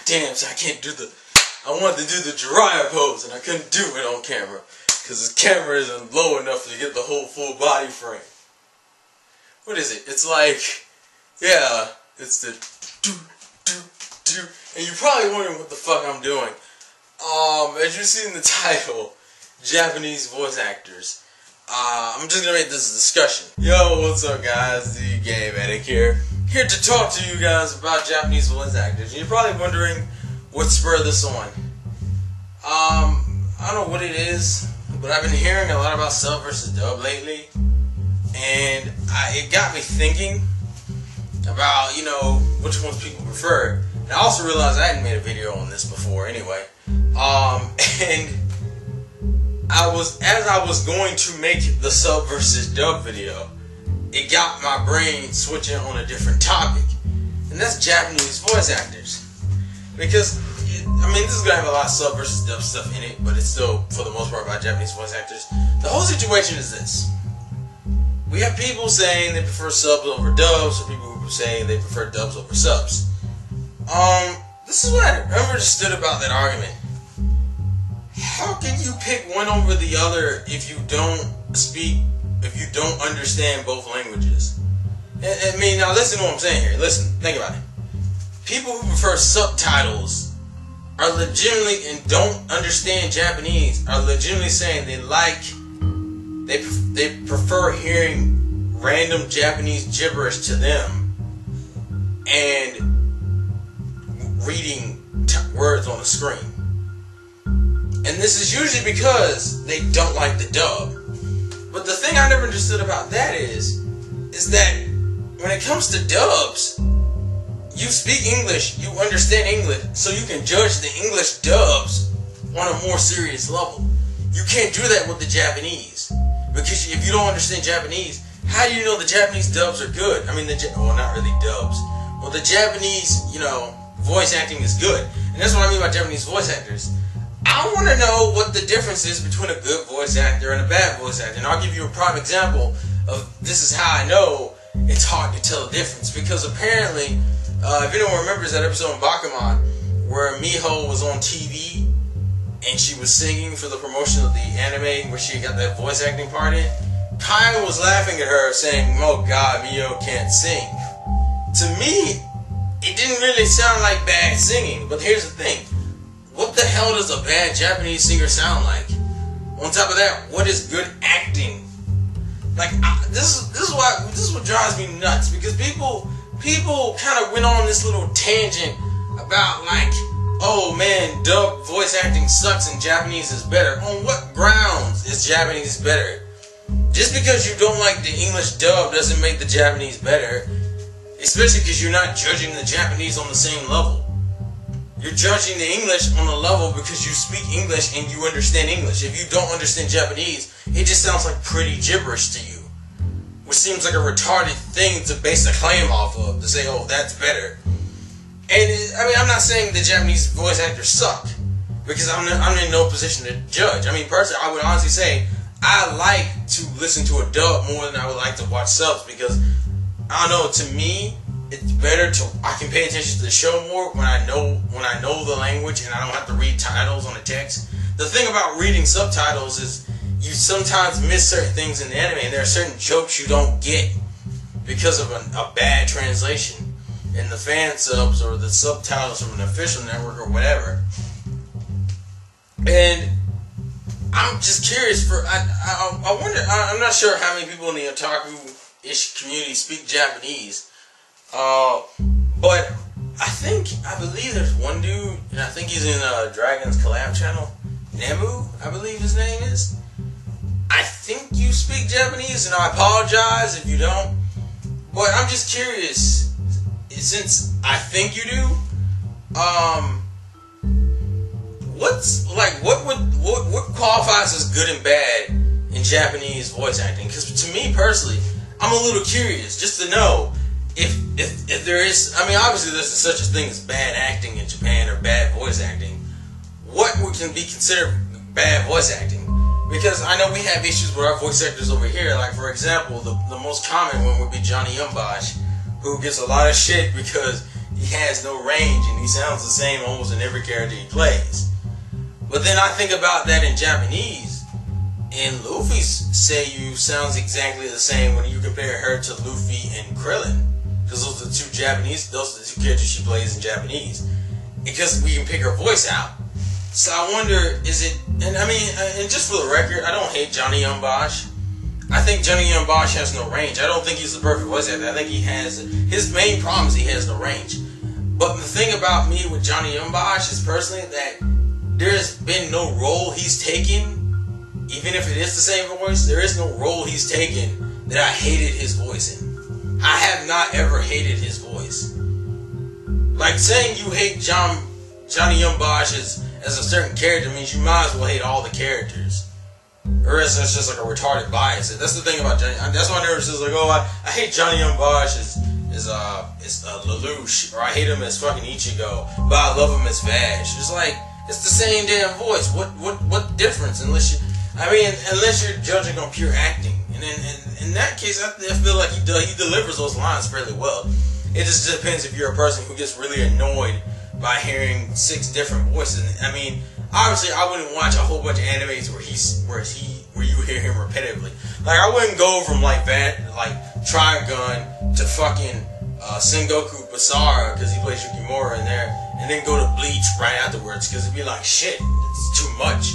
damn, so I can't do I wanted to do the Jiraiya pose, and I couldn't do it on camera, because the camera isn't low enough to get the whole full body frame. What is it? It's like, yeah, it's the do, and you're probably wondering what the fuck I'm doing. As you see in the title, Japanese voice actors. I'm just gonna make this a discussion. Yo, what's up guys? The Game Addict here to talk to you guys about Japanese voice actors. And you're probably wondering what spurred this on. I don't know what it is, but I've been hearing a lot about sub versus dub lately, and it got me thinking about, you know, which ones people prefer. And I also realized I hadn't made a video on this before anyway. And as I was going to make the sub versus dub video, it got my brain switching on a different topic, and that's Japanese voice actors. Because, I mean, this is going to have a lot of sub versus dub stuff in it, but it's still, for the most part, about Japanese voice actors. The whole situation is this. We have people saying they prefer subs over dubs, or people who say they prefer dubs over subs. This is what I never understood about that argument. How can you pick one over the other if you don't understand both languages? I mean, now listen to what I'm saying here. Listen, think about it. People who prefer subtitles are legitimately, and don't understand Japanese, are legitimately saying they prefer hearing random Japanese gibberish to them and reading words on the screen. And this is usually because they don't like the dub. But the thing I never understood about that is that when it comes to dubs, you speak English, you understand English, so you can judge the English dubs on a more serious level. You can't do that with the Japanese, because if you don't understand Japanese, how do you know the Japanese dubs are good? I mean, well, not really dubs. Well, the Japanese, you know, voice acting is good, and that's what I mean by Japanese voice actors. I want to know what the difference is between a good voice actor and a bad voice actor. And I'll give you a prime example of this is how I know it's hard to tell the difference. Because apparently, if anyone remembers that episode of Bakuman where Miho was on TV and she was singing for the promotion of the anime where she got that voice acting part in, Kyle was laughing at her saying, "Oh God, Miho can't sing." To me, it didn't really sound like bad singing. But here's the thing. What the hell does a bad Japanese singer sound like? On top of that, what is good acting? Like, this is what drives me nuts, because people kind of went on this little tangent about, like, oh man, dub voice acting sucks and Japanese is better. On what grounds is Japanese better? Just because you don't like the English dub doesn't make the Japanese better, especially because you're not judging the Japanese on the same level. You're judging the English on a level because you speak English and you understand English. If you don't understand Japanese, it just sounds like pretty gibberish to you. Which seems like a retarded thing to base a claim off of, to say, oh, that's better. And, I mean, I'm not saying the Japanese voice actors suck, because I'm in no position to judge. I mean, personally, I would honestly say, I like to listen to a dub more than I would like to watch subs, because, I don't know, to me, it's better I can pay attention to the show more when I know the language and I don't have to read titles on the text. The thing about reading subtitles is you sometimes miss certain things in the anime, and there are certain jokes you don't get because of a bad translation in the fan subs or the subtitles from an official network or whatever. And I'm just curious I wonder, I'm not sure how many people in the otaku-ish community speak Japanese. But I believe there's one dude, and I think he's in Dragon's collab channel, Nemu, I believe his name is. I think you speak Japanese, and I apologize if you don't. But I'm just curious, since I think you do, what qualifies as good and bad in Japanese voice acting? Because to me personally, I'm a little curious just to know. If there is, I mean, obviously there's such a thing as bad acting in Japan or bad voice acting. What can be considered bad voice acting? Because I know we have issues with our voice actors over here. Like, for example, the most common one would be Johnny Yumbosh, who gets a lot of shit because he has no range and he sounds the same almost in every character he plays. But then I think about that in Japanese, and Luffy's Seiyu sounds exactly the same when you compare her to Luffy and Krillin, because those are the two characters she plays in Japanese. Because we can pick her voice out. So I wonder, is it? And I mean, and just for the record, I don't hate Johnny Young Bosch. I think Johnny Young Bosch has no range. I don't think he's the perfect voice actor. I think he has his main problem is he has no range. But the thing about me with Johnny Young Bosch is personally that there's been no role he's taken, even if it is the same voice, there is no role he's taken that I hated his voice in. I have not ever hated his voice. Like saying you hate Johnny Young Bosch as a certain character means you might as well hate all the characters. Or else that's just like a retarded bias. That's the thing about Johnny. That's why I never says like, oh, I hate Johnny Young Bosch as Lelouch, or I hate him as fucking Ichigo, but I love him as Vash. It's like, it's the same damn voice. What difference? Unless you're judging on pure acting, and in that case, I feel like he delivers those lines fairly well. It just depends if you're a person who gets really annoyed by hearing 6 different voices. I mean, obviously, I wouldn't watch a whole bunch of animes where you hear him repetitively. Like I wouldn't go from like Trigun to fucking Sengoku Basara because he plays Yukimura in there, and then go to Bleach right afterwards because it'd be like shit. It's too much.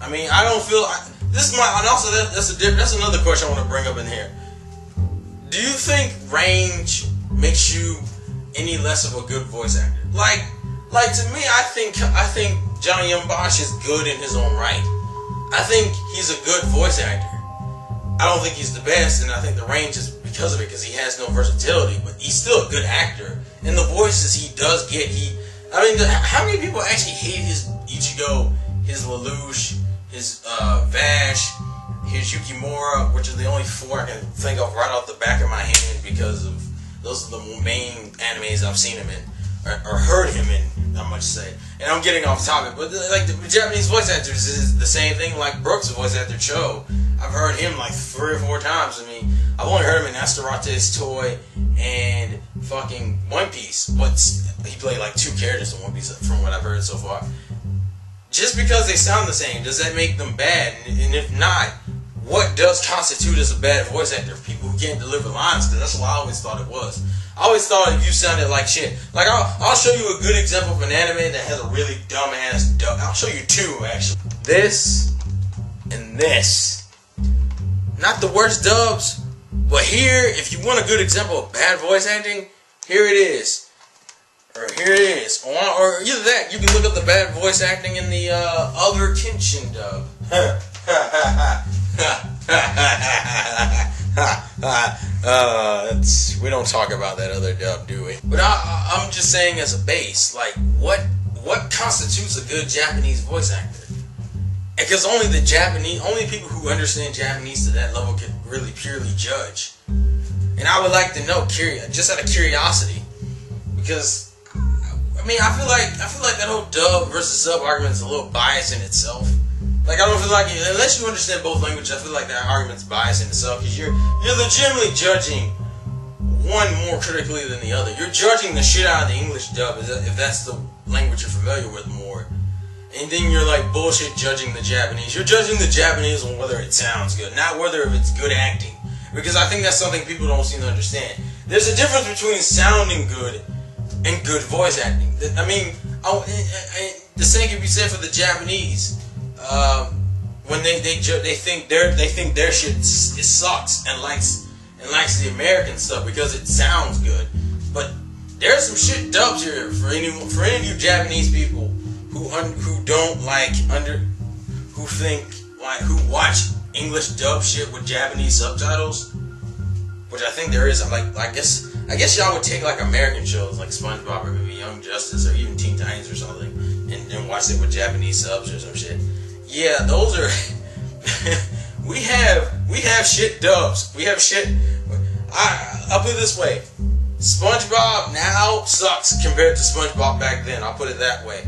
I mean, I don't feel this is my. And also, that's another question I want to bring up in here. Do you think range makes you any less of a good voice actor? Like to me, I think Johnny Young Bosch is good in his own right. I think he's a good voice actor. I don't think he's the best, and I think the range is because of it, because he has no versatility. But he's still a good actor, and the voices he does get, how many people actually hate his Ichigo, his Lelouch, his Vash, his Yukimura, which are the only 4 I can think of right off the back of my hand because of those are the main animes I've seen him in or heard him in. Not much to say, and I'm getting off topic, but like the Japanese voice actors is the same thing. Like Brooks' voice actor Cho, I've heard him like 3 or 4 times. I mean, I've only heard him in Asterotes Toy and fucking One Piece, but he played like 2 characters in One Piece from what I've heard so far. Just because they sound the same, does that make them bad? And if not, what does constitute as a bad voice actor? People who can't deliver lines, because that's what I always thought it was. I always thought if you sounded like shit. Like, I'll show you a good example of an anime that has a really dumbass dub. I'll show you 2, actually. This and this. Not the worst dubs, but here, if you want a good example of bad voice acting, here it is. Or here it is. Or either that, you can look up the bad voice acting in the other Kenshin dub. We don't talk about that other dub, do we? But I'm just saying as a base, like what constitutes a good Japanese voice actor? Because only people who understand Japanese to that level can really purely judge. And I would like to know, just out of curiosity, because I mean, I feel like that whole dub versus sub argument is a little biased in itself. Like, I don't feel like, unless you understand both languages, I feel like that argument's biased in itself, because you're legitimately judging one more critically than the other. You're judging the shit out of the English dub, if that's the language you're familiar with more. And then you're like bullshit judging the Japanese. You're judging the Japanese on whether it sounds good, not whether if it's good acting. Because I think that's something people don't seem to understand. There's a difference between sounding good and good voice acting. I mean, the same can be said for the Japanese. When they think their shit sucks and likes the American stuff because it sounds good, but there's some shit dubs here for any of you Japanese people who don't who watch English dub shit with Japanese subtitles, which I think there is. I guess y'all would take like American shows like SpongeBob or maybe Young Justice or even Teen Titans or something and watch it with Japanese subs or some shit. Yeah, those are we have shit dubs. We have shit. I'll put it this way: SpongeBob now sucks compared to SpongeBob back then. I'll put it that way.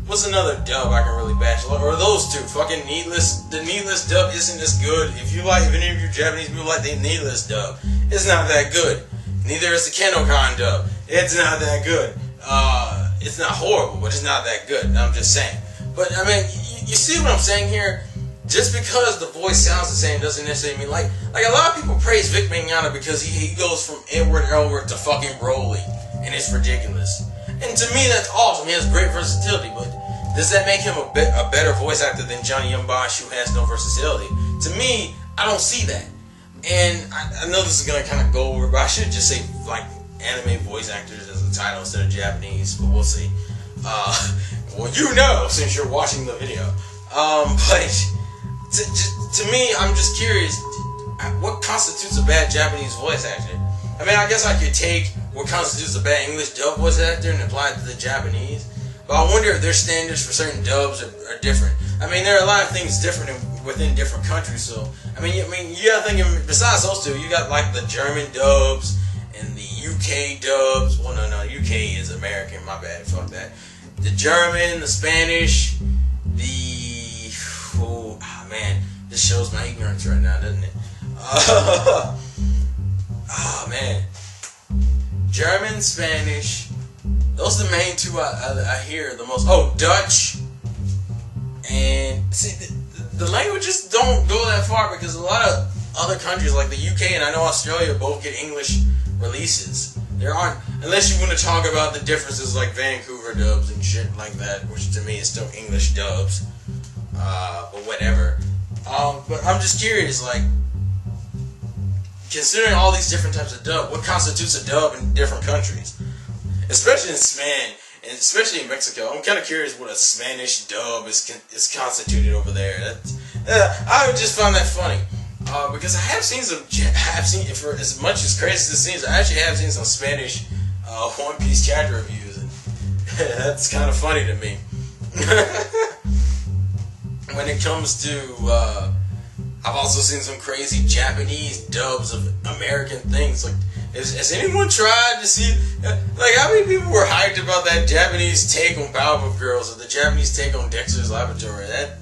What's another dub I can really bash? Or those 2? Fucking Needless. The Needless dub isn't as good. If any of you Japanese people like the Needless dub, it's not that good. Neither is the Kenokan dub. It's not that good. It's not horrible, but it's not that good. I'm just saying. But I mean, you see what I'm saying here? Just because the voice sounds the same doesn't necessarily mean like a lot of people praise Vic Mignogna because he goes from Edward Elric to fucking Broly, and it's ridiculous. And to me, that's awesome. He has great versatility, but does that make him a better voice actor than Johnny Young Bosch, who has no versatility? To me, I don't see that. And I know this is gonna kind of go over, but I should just say like anime voice actors as a title instead of Japanese, but we'll see. Well, you know, since you're watching the video. But to me, I'm just curious, what constitutes a bad Japanese voice actor? I mean, I guess I could take what constitutes a bad English dub voice actor and apply it to the Japanese, but I wonder if their standards for certain dubs are different. I mean, there are a lot of things different within different countries, so, I mean, you gotta think, besides those two, you got, like, the German dubs and the UK dubs. Well, no, UK is American, my bad, fuck that. The German, the Spanish, man, this shows my ignorance right now, doesn't it? Oh, man. German, Spanish, those are the main two I hear the most. Oh, Dutch. And, see, the languages don't go that far because a lot of other countries like the UK and I know Australia both get English releases. There aren't, unless you want to talk about the differences like Vancouver dubs and shit like that, which to me is still English dubs. But whatever. But I'm just curious, like, considering all these different types of dub, what constitutes a dub in different countries? Especially and especially in Mexico. I'm kind of curious what a Spanish dub is constituted over there. I would just find that funny. Because I have seen for as much as crazy as it seems, I actually have seen some Spanish One Piece chapter reviews, and that's kind of funny to me. When it comes to, I've also seen some crazy Japanese dubs of American things. Like, has anyone tried to see, like, how many people were hyped about that Japanese take on Powerpuff Girls or the Japanese take on Dexter's Laboratory? That,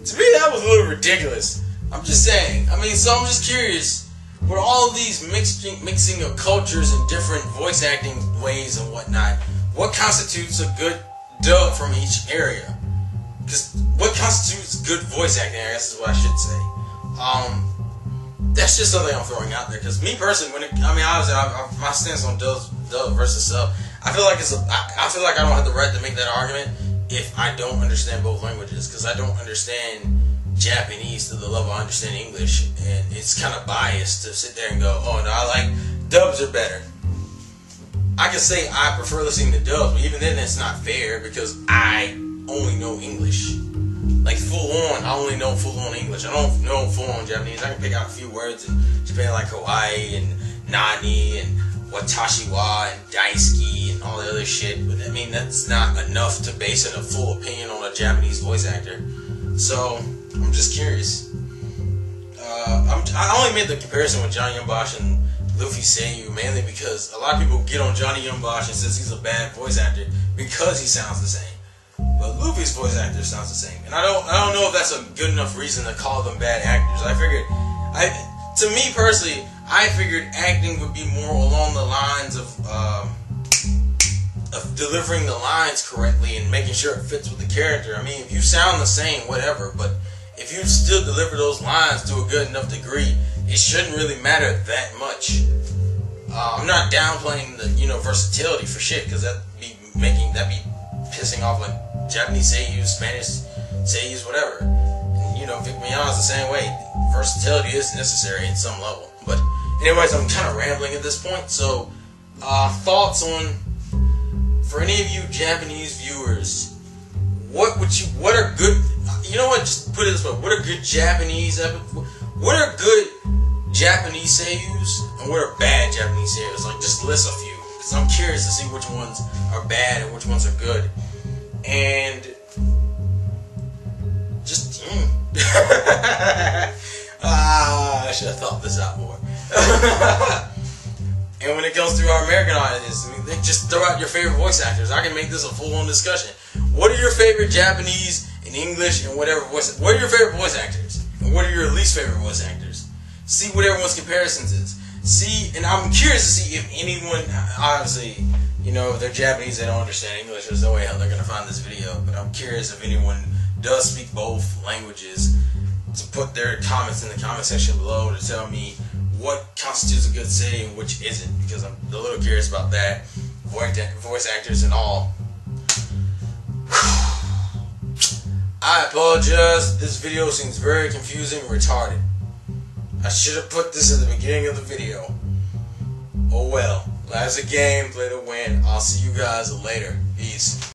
to me, that was a little ridiculous. I'm just saying. I mean, so I'm just curious, with all of these mixing of cultures and different voice acting ways and whatnot, what constitutes a good dub from each area? Because what constitutes good voice acting, I guess is what I should say. That's just something I'm throwing out there. Because me personally, obviously, my stance on dub versus sub, I feel like I don't have the right to make that argument if I don't understand both languages. Because I don't understand Japanese to the level I understand English, and it's kind of biased to sit there and go, oh no, I like dubs are better. I can say I prefer listening to dubs, but even then that's not fair because I only know English. Like full on, I only know full on English. I don't know full on Japanese. I can pick out a few words in Japan like kawaii and nani and watashi wa and daisuki and all the other shit, but I mean that's not enough to base a full opinion on a Japanese voice actor. So I'm just curious. I only made the comparison with Johnny Young Bosch and Luffy Seiyu mainly because a lot of people get on Johnny Young Bosch and says he's a bad voice actor because he sounds the same. But Luffy's voice actor sounds the same, and I don't know if that's a good enough reason to call them bad actors. To me personally, I figured acting would be more along the lines of delivering the lines correctly and making sure it fits with the character. I mean, if you sound the same, whatever, but if you still deliver those lines to a good enough degree, it shouldn't really matter that much. I'm not downplaying the versatility for shit, because that'd be pissing off like Japanese seiyus, Spanish seiyus, whatever. And Vic Mignogna's the same way. Versatility is necessary in some level. But anyways, I'm kind of rambling at this point. So thoughts on, for any of you Japanese viewers, what are good? You know what? Just put it this way: what are good Japanese? What are good Japanese seiyus and what are bad Japanese seiyus? Like, just list a few, because I'm curious to see which ones are bad and which ones are good. And just I should have thought this out more. And when it comes to our American audience, just throw out your favorite voice actors. I can make this a full-on discussion. What are your favorite Japanese and English and whatever voice? What are your favorite voice actors? And what are your least favorite voice actors? See what everyone's comparisons is. See, and I'm curious to see if anyone, obviously, You know, if they're Japanese, they don't understand English. There's no way how they're gonna find this video. But I'm curious if anyone does speak both languages to put their comments in the comment section below to tell me what constitutes a good city and which isn't, because I'm a little curious about that. Voice actors and all. I apologize. This video seems very confusing and retarded. I should have put this at the beginning of the video. Oh well. Life's a game, play to win. I'll see you guys later. Peace.